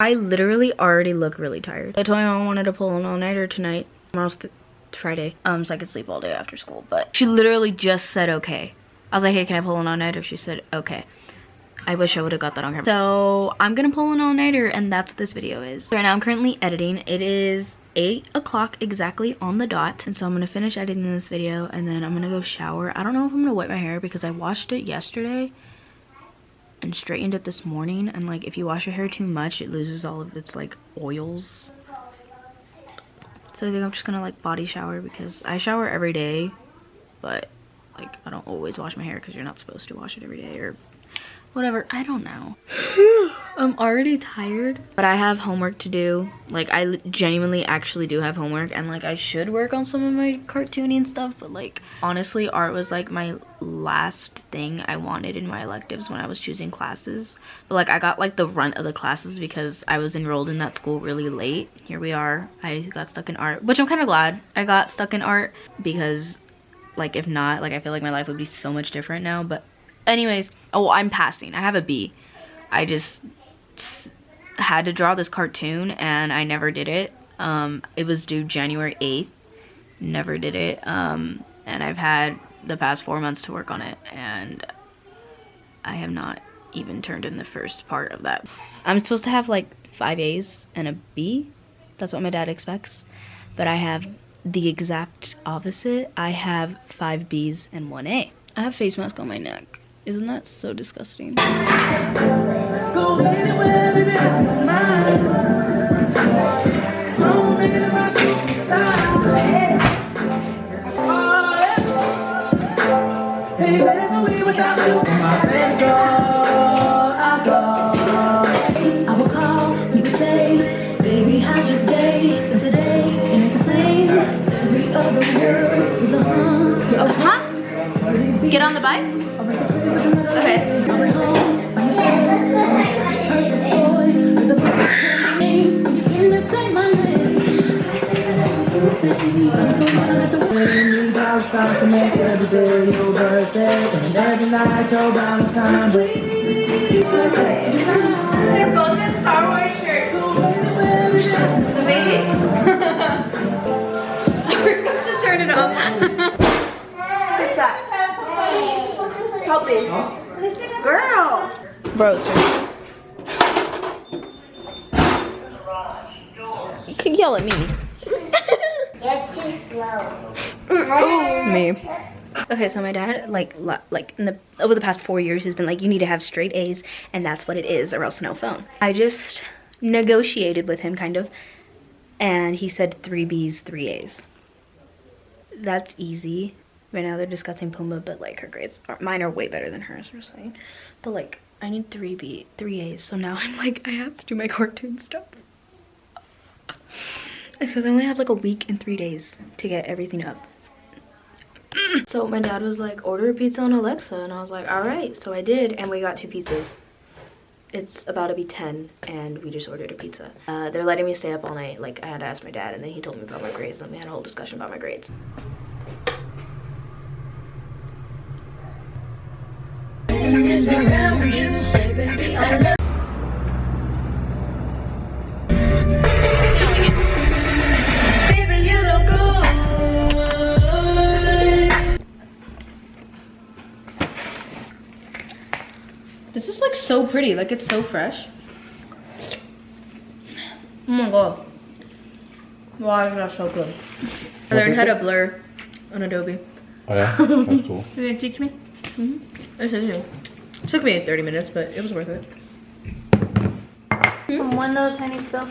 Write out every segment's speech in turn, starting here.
I literally already look really tired. I told my mom I wanted to pull an all-nighter tonight. Tomorrow's Friday, so I could sleep all day after school, but she literally just said okay. I was like, hey, can I pull an all-nighter? She said okay. I wish I would have got that on camera. So I'm gonna pull an all-nighter, and that's what this video is. So right now I'm currently editing. It is 8 o'clock exactly on the dot, and so I'm gonna finish editing this video, and then I'm gonna go shower. I don't know if I'm gonna wet my hair because I washed it yesterday and straightened it this morning, and like if you wash your hair too much it loses all of its like oils. So I think I'm just gonna like body shower because I shower every day, but like I don't always wash my hair because you're not supposed to wash it every day or whatever. I don't know. I'm already tired, but I have homework to do. Like I genuinely actually do have homework, and like I should work on some of my cartooning stuff, but like honestly art was like my last thing I wanted in my electives when I was choosing classes. But like I got like the runt of the classes because I was enrolled in that school really late. Here we are. I got stuck in art, which I'm kind of glad I got stuck in art because like if not, like I feel like my life would be so much different now. But anyways, oh, I'm passing. I have a B. I just had to draw this cartoon and I never did it. It was due January 8th. Never did it. And I've had the past 4 months to work on it, and I have not even turned in the first part of that. I'm supposed to have like 5 A's and a B. That's what my dad expects. But I have the exact opposite. I have 5 B's and 1 A. I have face mask on my neck. Isn't that so disgusting? Get on the bike? Okay. They're both in Star Wars shirts. The babies? I forgot to turn it off. What's that? Help me. Girl! Bro, you can yell at me. You're too slow. Me. Okay, so my dad, like over the past 4 years, he's been like, you need to have straight A's, and that's what it is, or else no phone. I just negotiated with him, kind of, and he said 3 B's, 3 A's. That's easy. Right now they're discussing Puma, but like her grades mine are way better than hers, we're saying. But like I need 3 A's, so now I'm like I have to do my cartoon stuff. Because I only have like a week and 3 days to get everything up. So my dad was like, order a pizza on Alexa, and I was like, all right. So I did, and we got 2 pizzas. It's about to be 10, and we just ordered a pizza. They're letting me stay up all night. Like I had to ask my dad, and then he told me about my grades, and then we had a whole discussion about my grades. This is like so pretty, like it's so fresh. Oh my god. Wow, that's so good. I learned how to blur on Adobe. Oh yeah? That's cool. You gonna teach me? Mm-hmm. It took me 30 minutes, but it was worth it. One little tiny spill.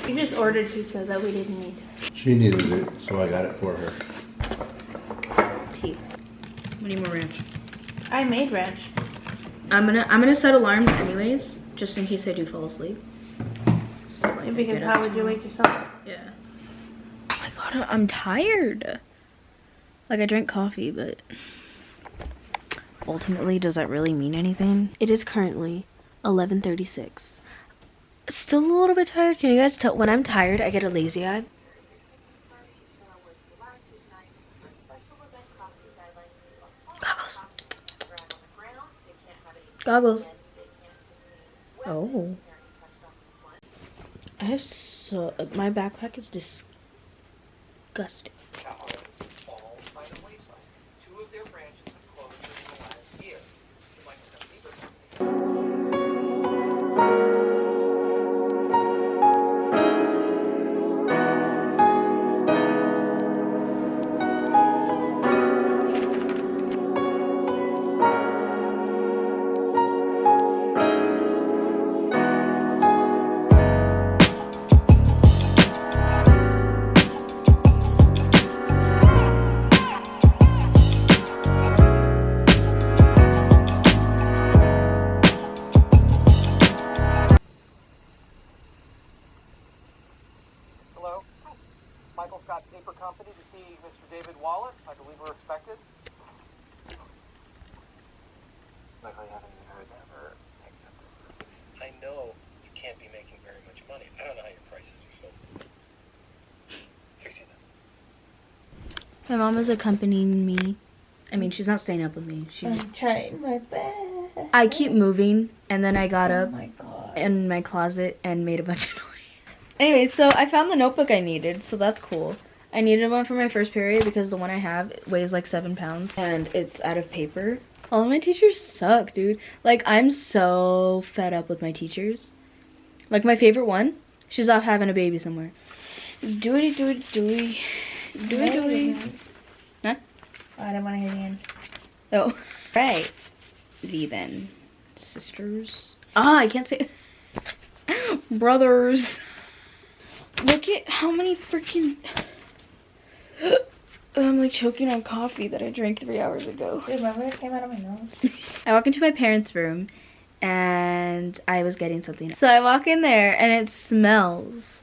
You just ordered pizza that we didn't need. She needed it, so I got it for her. Tea. We need more ranch. I made ranch. I'm gonna set alarms anyways, just in case I do fall asleep. So like, Because how would you wake yourself up? Yeah. Oh my god, I'm tired. Like I drank coffee, but ultimately, does that really mean anything? It is currently 11:36. Still a little bit tired. Can you guys tell? When I'm tired, I get a lazy eye. Goggles. Goggles. Oh. my backpack is disgusting. All by the wayside. 2 of their branches have closed in the last year. Like some people. Hello? Michael Scott Paper Company to see Mr. David Wallace. I believe we're expected. Michael, you haven't even heard that or accepted. I know you can't be making very much money. I don't know how your prices are sold. Fix it then. My mom is accompanying me. I mean, she's not staying up with me. I'm trying my best. I keep moving, and then I got Oh up my god. in my closet and made a bunch of noise. Anyway, so I found the notebook I needed, so that's cool. I needed one for my first period because the one I have weighs like 7 pounds and it's out of paper. All of my teachers suck, dude. Like, I'm so fed up with my teachers. Like, my favorite one, she's off having a baby somewhere. Doody. Huh? Oh, I don't want to hear the end. Oh. Right. Then. Sisters. Ah, I can't say brothers. Look at how many freaking... I'm like choking on coffee that I drank 3 hours ago. Dude, remember it came out of my nose? I walk into my parents' room and I was getting something. So I walk in there and it smells.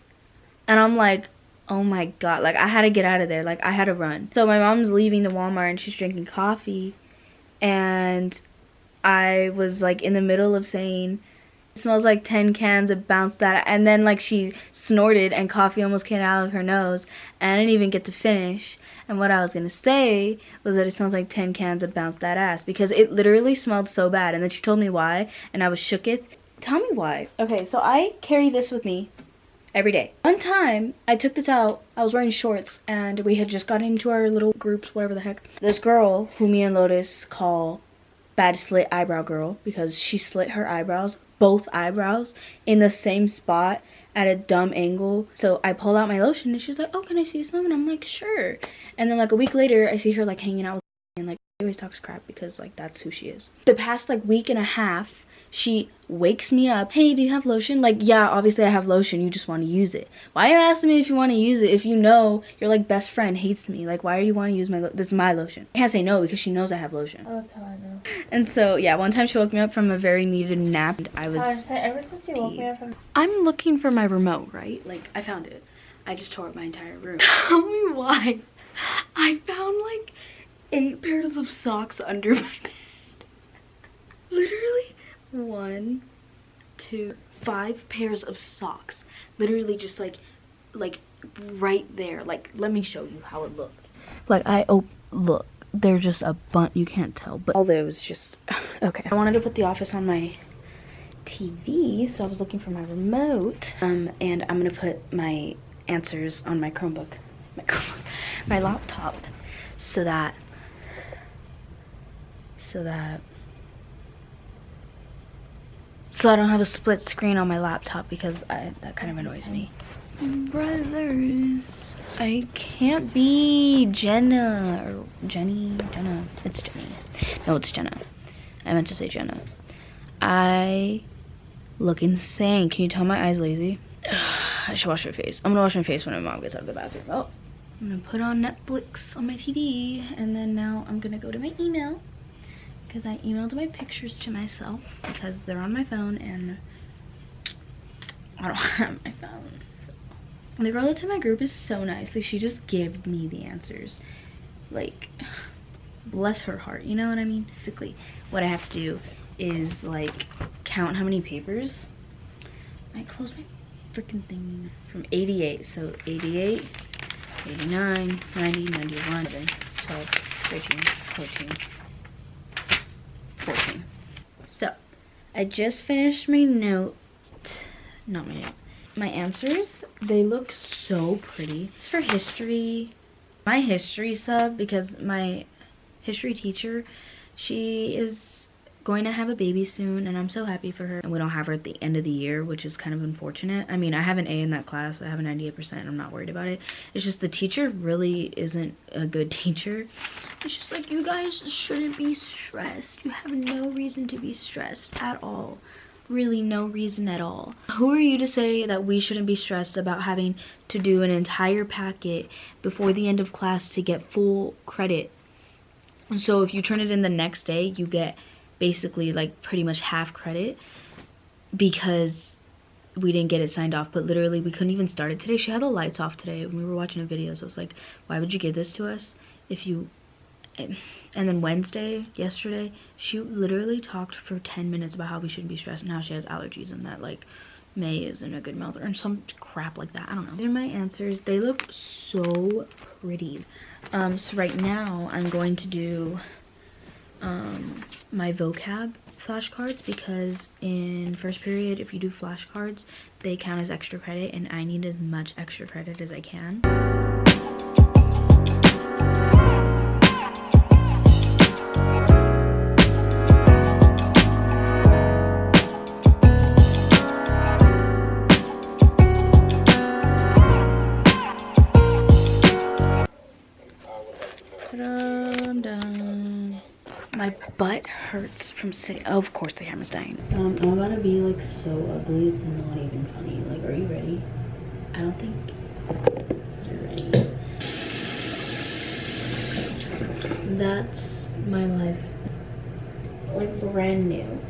And I'm like, oh my god. Like, I had to get out of there. Like, I had to run. So my mom's leaving to Walmart and she's drinking coffee. And I was like in the middle of saying, it smells like 10 cans of Bounce That, and then like she snorted and coffee almost came out of her nose and I didn't even get to finish. And what I was gonna say was that it smells like 10 cans of Bounce That Ass, because it literally smelled so bad. And then she told me why and I was shooketh. Tell me why. Okay, so I carry this with me every day. One time I took this out, I was wearing shorts and we had just gotten into our little groups, whatever the heck. This girl who me and Lotus call Bad Slit Eyebrow Girl, because she slit her eyebrows, both eyebrows, in the same spot at a dumb angle. So I pulled out my lotion and she's like, oh, can I see some? And I'm like, sure. And then like a week later I see her like hanging out with me, and like she always talks crap because like that's who she is. The past like week and a half she wakes me up, hey, do you have lotion? Like, yeah, obviously I have lotion, you just want to use it. Why are you asking me if you want to use it if you know your like best friend hates me? Like, why are you want to use my this is my lotion? I can't say no because she knows I have lotion. Oh, that's how I know. And so yeah, one time she woke me up from a very needed nap and I was Ever since you woke me up from... I'm looking for my remote, right? Like, I found it. I just tore up my entire room. Tell me why I found like 8 pairs of socks under my bed. Literally 1, 2, 5 pairs of socks. Literally just like right there. Like, let me show you how it looked. Like, look, they're just a bunch. You can't tell, but although it was just okay. I wanted to put The Office on my TV, so I was looking for my remote. And I'm gonna put my answers on my Chromebook, my laptop, so that I don't have a split screen on my laptop, because that kind of annoys me. Brothers, I can't be Jenna or Jenna. It's Jenny. No, it's Jenna. I meant to say Jenna. I look insane. Can you tell my eyes lazy? I should wash my face. I'm gonna wash my face when my mom gets out of the bathroom. Oh, I'm gonna put on Netflix on my TV, and then now I'm gonna go to my email, because I emailed my pictures to myself because they're on my phone and I don't have my phone. So. The girl that's in my group is so nice. Like, she just gave me the answers. Like, bless her heart, you know what I mean? Basically, what I have to do is like count how many papers. I close my freaking thing from 88. So 88, 89, 90, 91, 12, 13, 14. 14. So I just finished my note, not my note, my answers, they look so pretty. It's for history. My history sub, because my history teacher, she is going to have a baby soon, and I'm so happy for her. And we don't have her at the end of the year, which is kind of unfortunate. I mean, I have an A in that class. I have a 98%, and I'm not worried about it. It's just the teacher really isn't a good teacher. It's just like, you guys shouldn't be stressed. You have no reason to be stressed at all. Really no reason at all. Who are you to say that we shouldn't be stressed about having to do an entire packet before the end of class to get full credit? So if you turn it in the next day, you get basically like pretty much half credit because we didn't get it signed off. But literally we couldn't even start it today. She had the lights off today when we were watching a video, so I was like, why would you give this to us if you... And then Wednesday, yesterday, she literally talked for 10 minutes about how we shouldn't be stressed and how she has allergies and that like May isn't a good month or some crap like that. I don't know. These are my answers. They look so pretty. So right now I'm going to do my vocab flashcards, because in first period, if you do flashcards, they count as extra credit, and I need as much extra credit as I can. I'm done. My butt hurts from sitting. Oh, of course the camera's dying. I'm about to be like so ugly, it's not even funny. Like, are you ready? I don't think you're ready. That's my life. Like brand new.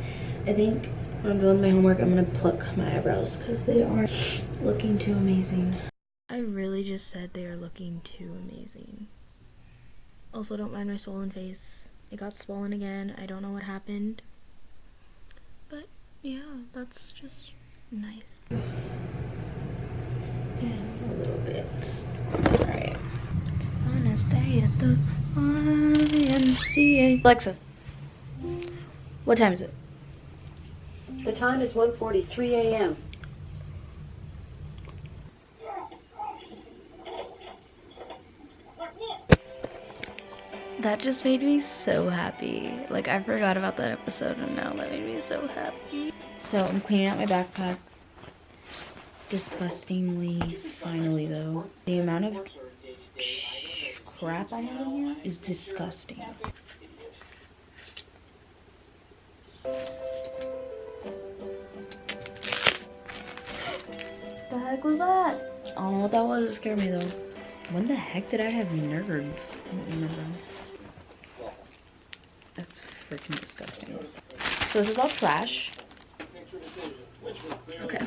I think when I'm doing my homework, I'm gonna pluck my eyebrows because they aren't looking too amazing. I really just said they are looking too amazing. Also, don't mind my swollen face. It got swollen again. I don't know what happened. But yeah, that's just nice. And a little bit. Alright. On a stay at the YMCA. Alexa, what time is it? The time is 1:43 a.m. That just made me so happy. Like, I forgot about that episode, and now that made me so happy. So I'm cleaning out my backpack. Disgustingly, finally though. The amount of crap I have in here is disgusting. What the heck was that? I don't know what that was. It scared me though. When the heck did I have nerds? I don't remember. That's freaking disgusting. So this is all trash. Okay.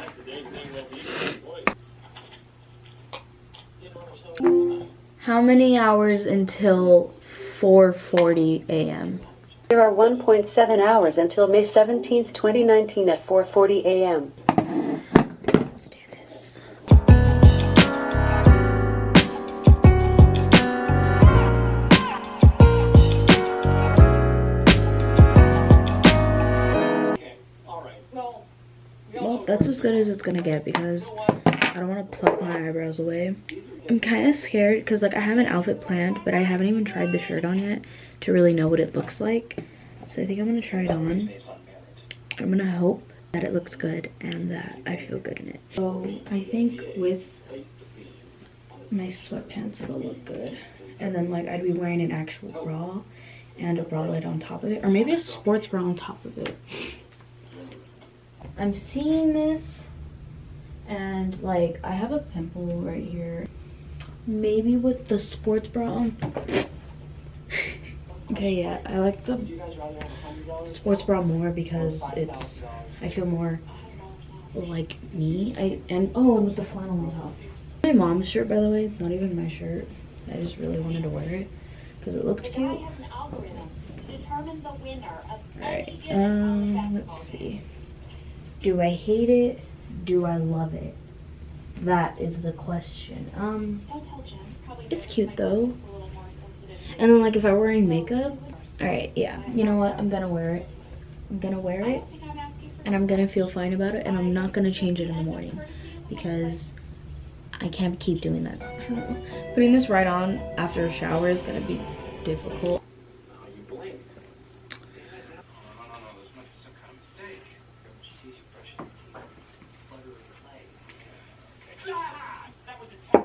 How many hours until 4:40 a.m.? There are 1.7 hours until May 17th, 2019 at 4:40 a.m. Let's do this. Well, that's as good as it's gonna get because I don't want to pluck my eyebrows away. I'm kind of scared because like I have an outfit planned, but I haven't even tried the shirt on yet to really know what it looks like. So I think I'm gonna try it on. I'm gonna hope that it looks good and that I feel good in it. So I think with my sweatpants it'll look good. And then like I'd be wearing an actual bra and a bralette on top of it, or maybe a sports bra on top of it. I'm seeing this and like I have a pimple right here. Maybe with the sports bra on. Okay, yeah, I like the sports bra more because I feel more like me. And with the flannel on top. My mom's shirt, by the way, it's not even my shirt. I just really wanted to wear it because it looked cute. Alright, let's see. Do I hate it? Do I love it? That is the question. It's cute though. And then like if I'm wearing makeup, alright, yeah, you know what? I'm gonna wear it. I'm gonna wear it and I'm gonna feel fine about it and I'm not gonna change it in the morning. because I can't keep doing that. I don't know. Putting this right on after a shower is gonna be difficult. You blinked. No, this must be some kind of mistake. She sees you brushing your teeth. Flutter with your leg. Okay. Ah, that was a test.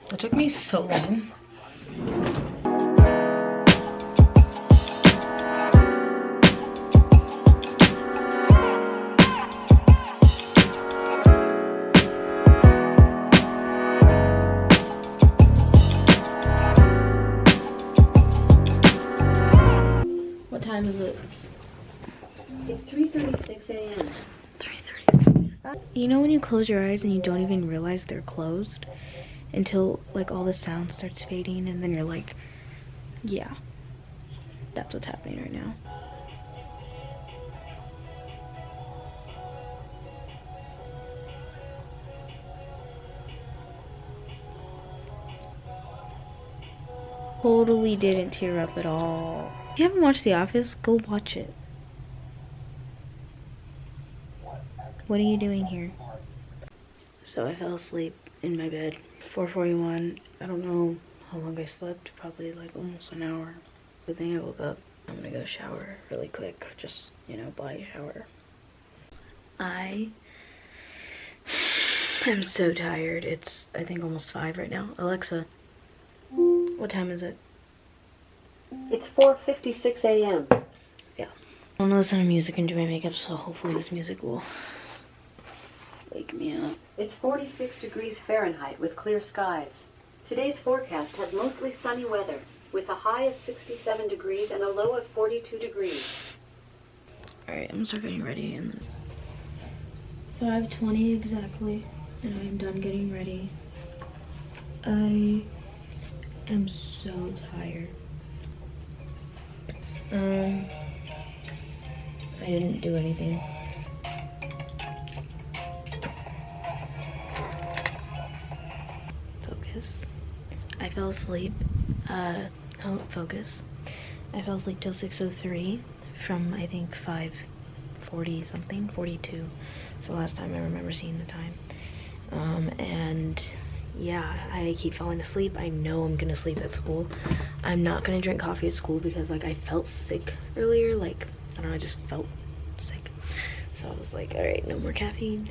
That took me so long. What time is it? It's 3:36 a.m. 3:30. You know when you close your eyes and you don't even realize they're closed until like all the sound starts fading, and then you're like, yeah, that's what's happening right now. Totally didn't tear up at all. If you haven't watched The Office, go watch it. What are you doing here? So I fell asleep in my bed, 4:41. I don't know how long I slept, probably like almost an hour. But then I woke up. I'm gonna go shower really quick, just, you know, body shower. I am so tired. It's, I think, almost 5 right now. Alexa, what time is it? It's 4:56 a.m. Yeah. I want to listen to music and do my makeup, so hopefully this music will wake me up. It's 46 degrees Fahrenheit with clear skies. Today's forecast has mostly sunny weather, with a high of 67 degrees and a low of 42 degrees. Alright, I'm gonna start getting ready, and it's 5:20 exactly, and I'm done getting ready. I am so tired. I didn't do anything. Focus. I fell asleep. Focus. I fell asleep till 6:03 from, I think, 5:40 something, 42. It's the last time I remember seeing the time. And yeah, I keep falling asleep. I know I'm gonna sleep at school. I'm not gonna drink coffee at school because like I felt sick earlier. Like, I don't know, I just felt sick. So I was like, all right, no more caffeine.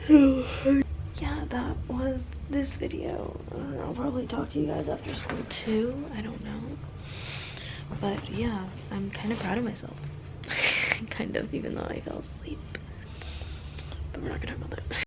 Yeah, that was this video. I'll probably talk to you guys after school too. I don't know. But yeah, I'm kind of proud of myself. Kind of, even though I fell asleep. But we're not gonna talk about that.